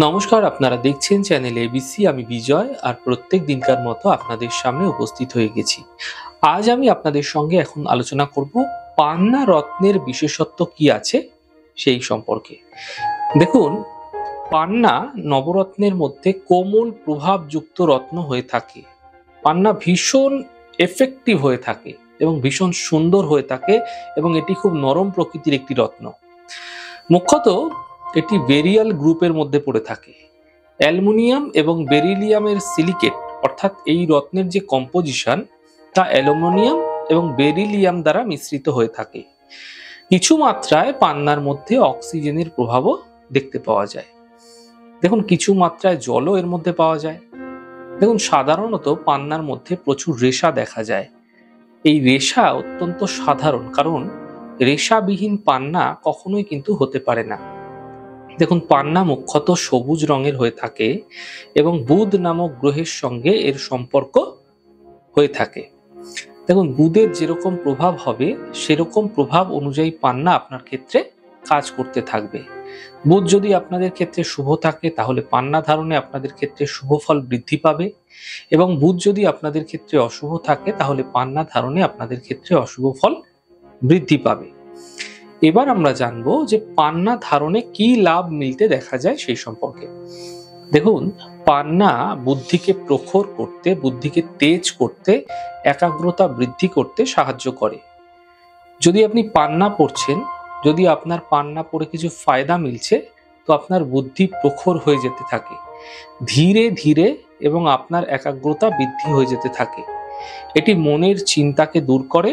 নমস্কার, আপনারা দেখছেন চ্যানেল এবিসি। আমি বিজয়, আর প্রত্যেক দিনকার মতো আপনাদের সামনে উপস্থিত হয়ে গেছি। আজ আমি আপনাদের সঙ্গে এখন আলোচনা করব পান্না রত্নের বিশেষত্ব কি আছে সেই সম্পর্কে। দেখুন, পান্না নবরত্নের মধ্যে কোমল প্রভাবযুক্ত রত্ন হয়ে থাকে। পান্না ভীষণ এফেক্টিভ হয়ে থাকে এবং ভীষণ সুন্দর হয়ে থাকে, এবং এটি খুব নরম প্রকৃতির একটি রত্ন। মুখ্যত এটি বেরিয়াল গ্রুপের মধ্যে পড়ে থাকে। অ্যালুমিনিয়াম এবং বেরিলিয়ামের সিলিকেট, অর্থাৎ এই রত্নের যে কম্পোজিশন, তা অ্যালুমিনিয়াম এবং বেরিলিয়াম দ্বারা মিশ্রিত হয়ে থাকে। কিছু মাত্রায় পান্নার মধ্যে অক্সিজেনের প্রভাবও দেখতে পাওয়া যায়। দেখুন, কিছু মাত্রায় জলও এর মধ্যে পাওয়া যায়। দেখুন, সাধারণত পান্নার মধ্যে প্রচুর রেশা দেখা যায়। এই রেশা অত্যন্ত সাধারণ, কারণ রেশাবিহীন পান্না কখনোই কিন্তু হতে পারে না। দেখুন, পান্না মুখ্যত সবুজ রঙের হয়ে থাকে এবং বুধ নামক গ্রহের সঙ্গে এর সম্পর্ক হয়ে থাকে। দেখুন, বুধের যেরকম প্রভাব হবে সেরকম প্রভাব অনুযায়ী পান্না আপনার ক্ষেত্রে কাজ করতে থাকবে। বুধ যদি আপনাদের ক্ষেত্রে শুভ থাকে, তাহলে পান্না ধারণে আপনাদের ক্ষেত্রে শুভ ফল বৃদ্ধি পাবে, এবং বুধ যদি আপনাদের ক্ষেত্রে অশুভ থাকে, তাহলে পান্না ধারণে আপনাদের ক্ষেত্রে অশুভ ফল বৃদ্ধি পাবে। এবার আমরা জানবো যে পান্না ধারণে কি লাভ মিলতে দেখা যায় সেই সম্পর্কে। দেখুন, পান্না বুদ্ধিকে প্রখর করতে, বুদ্ধিকে তেজ করতে, একাগ্রতা বৃদ্ধি করতে সাহায্য করে। যদি আপনি পান্না পড়ছেন, যদি আপনার পান্না পড়ে কিছু ফায়দা মিলছে, তো আপনার বুদ্ধি প্রখর হয়ে যেতে থাকে ধীরে ধীরে, এবং আপনার একাগ্রতা বৃদ্ধি হয়ে যেতে থাকে। এটি মনের চিন্তাকে দূর করে,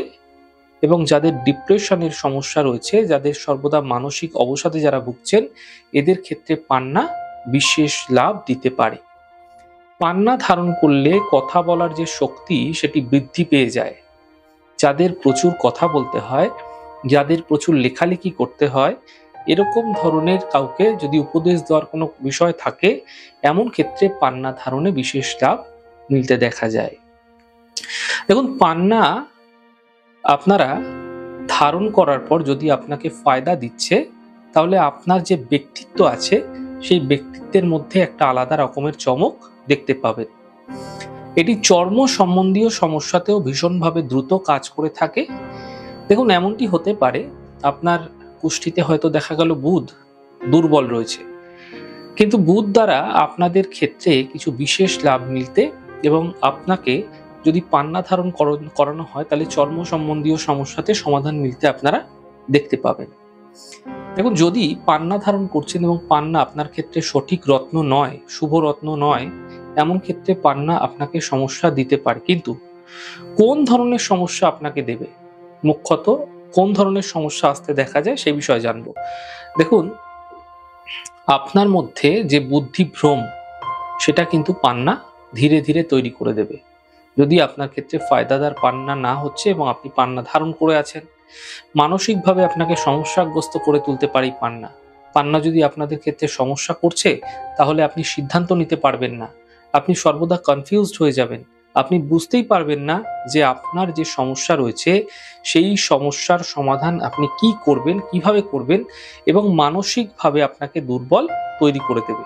এবং যাদের ডিপ্রেশনের সমস্যা রয়েছে, যাদের সর্বদা মানসিক অবসাদে যারা ভুগছেন, এদের ক্ষেত্রে পান্না বিশেষ লাভ দিতে পারে। পান্না ধারণ করলে কথা বলার যে শক্তি, সেটি বৃদ্ধি পেয়ে যায়। যাদের প্রচুর কথা বলতে হয়, যাদের প্রচুর লেখালেখি করতে হয়, এরকম ধরনের কাউকে যদি উপদেশ দেওয়ার কোনো বিষয় থাকে, এমন ক্ষেত্রে পান্না ধারণে বিশেষ লাভ মিলতে দেখা যায়। দেখুন, পান্না আপনারা ধারণ করার পর যদি আপনাকে ফায়দা দিচ্ছে, তাহলে আপনার যে ব্যক্তিত্ব আছে, সেই ব্যক্তিত্বের মধ্যে একটা আলাদা রকমের চমক দেখতে পাবেন। এটি চর্ম সম্বন্ধীয় সমস্যাতেও ভীষণভাবে দ্রুত কাজ করে থাকে। দেখুন, এমনটি হতে পারে আপনার কুষ্ঠিতে হয়তো দেখা গেল বুধ দুর্বল রয়েছে, কিন্তু বুধ দ্বারা আপনাদের ক্ষেত্রে কিছু বিশেষ লাভ মিলতে, এবং আপনাকে যদি পান্না ধারণ করানো হয়, তাহলে চর্ম সম্বন্ধীয় সমস্যাতে সমাধান মিলতে আপনারা দেখতে পাবেন। দেখুন, যদি পান্না ধারণ করছেন এবং পান্না আপনার ক্ষেত্রে সঠিক রত্ন নয়, শুভ রত্ন নয়, এমন ক্ষেত্রে পান্না আপনাকে সমস্যা দিতে পারে। কিন্তু কোন ধরনের সমস্যা আপনাকে দেবে, মুখ্যত কোন ধরনের সমস্যা আসতে দেখা যায়, সে বিষয়ে জানবো। দেখুন, আপনার মধ্যে যে বুদ্ধি ভ্রম, সেটা কিন্তু পান্না ধীরে ধীরে তৈরি করে দেবে। যদি আপনার ক্ষেত্রে ফায়দাদার পান্না না হচ্ছে এবং আপনি পান্না ধারণ করে আছেন, মানসিকভাবে আপনাকে সমস্যাগ্রস্ত করে তুলতে পারে পান্না। পান্না যদি আপনাদের ক্ষেত্রে সমস্যা করছে, তাহলে আপনি সিদ্ধান্ত নিতে পারবেন না, আপনি সর্বদা কনফিউজড হয়ে যাবেন, আপনি বুঝতেই পারবেন না যে আপনার যে সমস্যা রয়েছে, সেই সমস্যার সমাধান আপনি কি করবেন, কিভাবে করবেন, এবং মানসিকভাবে আপনাকে দুর্বল তৈরি করে দেবে।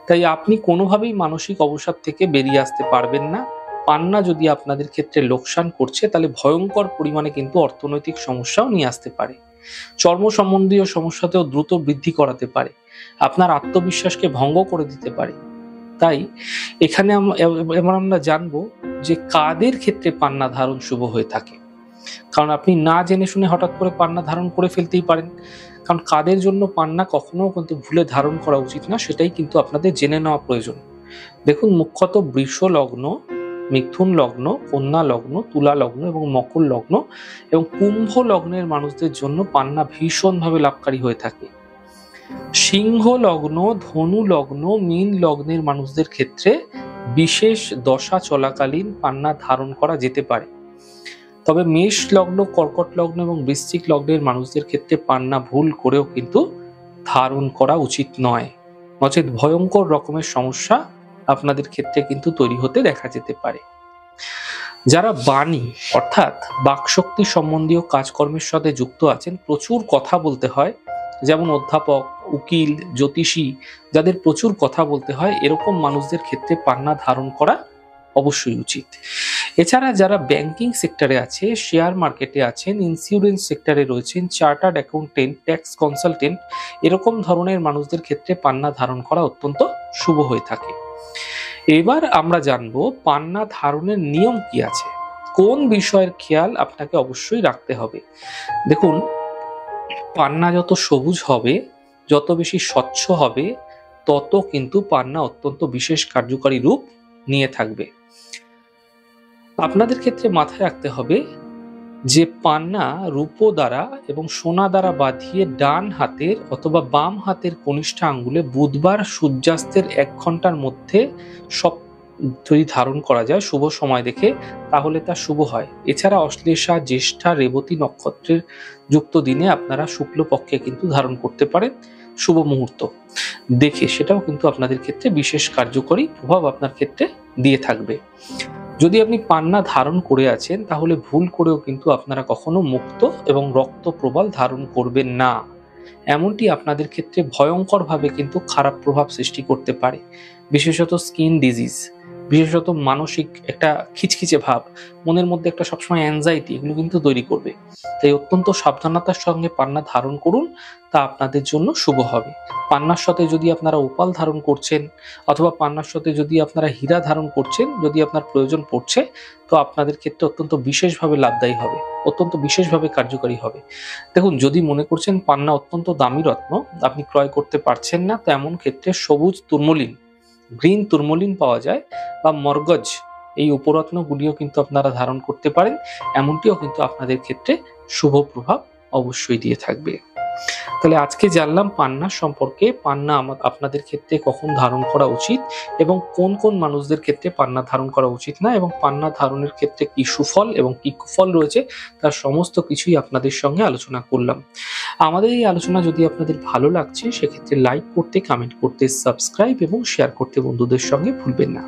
তাই আপনি কোনোভাবেই মানসিক অবসাদ থেকে বেরিয়ে আসতে পারবেন না। পান্না যদি আপনাদের ক্ষেত্রে লোকসান করছে, তাহলে ভয়ঙ্কর পরিমাণে কিন্তু অর্থনৈতিক সমস্যাও নিয়ে আসতে পারে। চর্ম সম্বন্ধীয় সমস্যাতেও দ্রুত বৃদ্ধি করাতে পারে, আপনার আত্মবিশ্বাসকে ভঙ্গ করে দিতে পারে। তাই এখানে এবার আমরা জানবো যে কাদের ক্ষেত্রে পান্না ধারণ শুভ হয়ে থাকে। কারণ আপনি না জেনে শুনে হঠাৎ করে পান্না ধারণ করে ফেলতেই পারেন। কারণ কাদের জন্য পান্না কখনো কিন্তু ভুলে ধারণ করা উচিত না, সেটাই কিন্তু আপনাদের জেনে নেওয়া প্রয়োজন। দেখুন, মুখ্যত বৃষ লগ্ন, মিথুন লগ্ন, কন্যা লগ্ন, তুলা লগ্ন এবং মকর লগ্ন এবং কুম্ভ লগ্নের মানুষদের জন্য পান্না ভীষণভাবে লাভকারী হয়ে থাকে। সিংহ লগ্ন, ধনু লগ্ন, মীন লগ্নের মানুষদের ক্ষেত্রে বিশেষ দশা চলাকালীন পান্না ধারণ করা যেতে পারে। তবে মেষ লগ্ন, কর্কট লগ্ন এবং বৃশ্চিক লগ্নের মানুষদের ক্ষেত্রে পান্না ভুল করেও কিন্তু ধারণ করা উচিত নয়, নচেৎ ভয়ঙ্কর রকমের সমস্যা আপনাদের ক্ষেত্রে কিন্তু তৈরি হতে দেখা যেতে পারে। যারা বাণী অর্থাৎ বাকশক্তি সম্বন্ধীয় কাজকর্মের সাথে যুক্ত আছেন, প্রচুর কথা বলতে হয়, যেমন অধ্যাপক, উকিল, জ্যোতিষী, যাদের প্রচুর কথা বলতে হয়, এরকম মানুষদের ক্ষেত্রে পান্না ধারণ করা অবশ্যই উচিত। এছাড়া যারা ব্যাংকিং সেক্টরে আছে, শেয়ার মার্কেটে আছেন, ইন্স্যুরেন্স সেক্টরে রয়েছেন, চার্টার্ড অ্যাকাউন্টেন্ট, ট্যাক্স কনসালটেন্ট, এরকম ধরনের মানুষদের ক্ষেত্রে পান্না ধারণ করা অত্যন্ত শুভ হয়ে থাকে। এবার আমরা জানবো পান্না ধারণের নিয়ম কি আছে, কোন বিষয়ের খেয়াল আপনাকে অবশ্যই রাখতে হবে। দেখুন, পান্না যত সবুজ হবে, যত বেশি স্বচ্ছ হবে, তত কিন্তু পান্না অত্যন্ত বিশেষ কার্যকারী রূপ নিয়ে থাকবে। আপনাদের ক্ষেত্রে মাথায় রাখতে হবে যে পান্না রূপো দ্বারা এবং সোনা দ্বারা বাঁধিয়ে ডান হাতের অথবা বাম হাতের কনিষ্ঠ আঙ্গুলে বুধবার সূর্যাস্তের 1 ঘন্টার মধ্যে সব যদি ধারণ করা যায় শুভ সময় দেখে, তাহলে তা শুভ হয়। এছাড়া অশ্লেষা, জ্যেষ্ঠা, রেবতী নক্ষত্রের যুক্ত দিনে আপনারা শুক্লপক্ষে কিন্তু ধারণ করতে পারেন শুভ মুহূর্ত দেখে, সেটাও কিন্তু আপনাদের ক্ষেত্রে বিশেষ কার্যকরী প্রভাব আপনার ক্ষেত্রে দিয়ে থাকবে। যদি আপনি পান্না ধারণ করে আছেন, তাহলে ভুল করেও কিন্তু আপনারা কখনো মুক্ত এবং রক্ত প্রবাল ধারণ করবেন না। এমনটি আপনাদের ক্ষেত্রে ভয়ঙ্করভাবে কিন্তু খারাপ প্রভাব সৃষ্টি করতে পারে, বিশেষত স্কিন ডিজিজ, বিশেষত মানসিক একটা খিচখিচে ভাব, মনের মধ্যে একটা সবসময় অ্যাংজাইটি, এগুলো কিন্তু তৈরি করবে। তাই অত্যন্ত সাবধানতার সঙ্গে পান্না ধারণ করুন, তা আপনাদের জন্য শুভ হবে। পান্নার সাথে যদি আপনারা ওপাল ধারণ করছেন, অথবা পান্নার সাথে যদি আপনারা হীরা ধারণ করছেন, যদি আপনার প্রয়োজন পড়ছে, তো আপনাদের ক্ষেত্রে অত্যন্ত বিশেষভাবে লাভদায়ী হবে, অত্যন্ত বিশেষভাবে কার্যকারী হবে। দেখুন, যদি মনে করছেন পান্না অত্যন্ত দামি রত্ন, আপনি ক্রয় করতে পারছেন না, তো এমন ক্ষেত্রে সবুজ তুর্মলিন, গ্রিন তুর্মলিন পাওয়া যায়, বা মরগজ, এই উপরত্নগুলিও কিন্তু আপনারা ধারণ করতে পারেন। এমনটিও কিন্তু আপনাদের ক্ষেত্রে শুভ প্রভাব অবশ্যই দিয়ে থাকবে। তাহলে আজকে জানলাম পান্না সম্পর্কে, পান্না আপনাদের ক্ষেত্রে কখন ধারণ করা উচিত এবং কোন কোন মানুষদের ক্ষেত্রে পান্না ধারণ করা উচিত না, এবং পান্না ধারণের ক্ষেত্রে কি সুফল এবং কি কুফল রয়েছে, তার সমস্ত কিছুই আপনাদের সঙ্গে আলোচনা করলাম। আমাদের এই আলোচনা যদি আপনাদের ভালো লাগছে, সেক্ষেত্রে লাইক করতে, কমেন্ট করতে, সাবস্ক্রাইব এবং শেয়ার করতে বন্ধুদের সঙ্গে ভুলবেন না।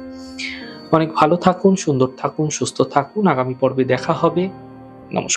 অনেক ভালো থাকুন, সুন্দর থাকুন, সুস্থ থাকুন। আগামী পর্বে দেখা হবে। নমস্কার।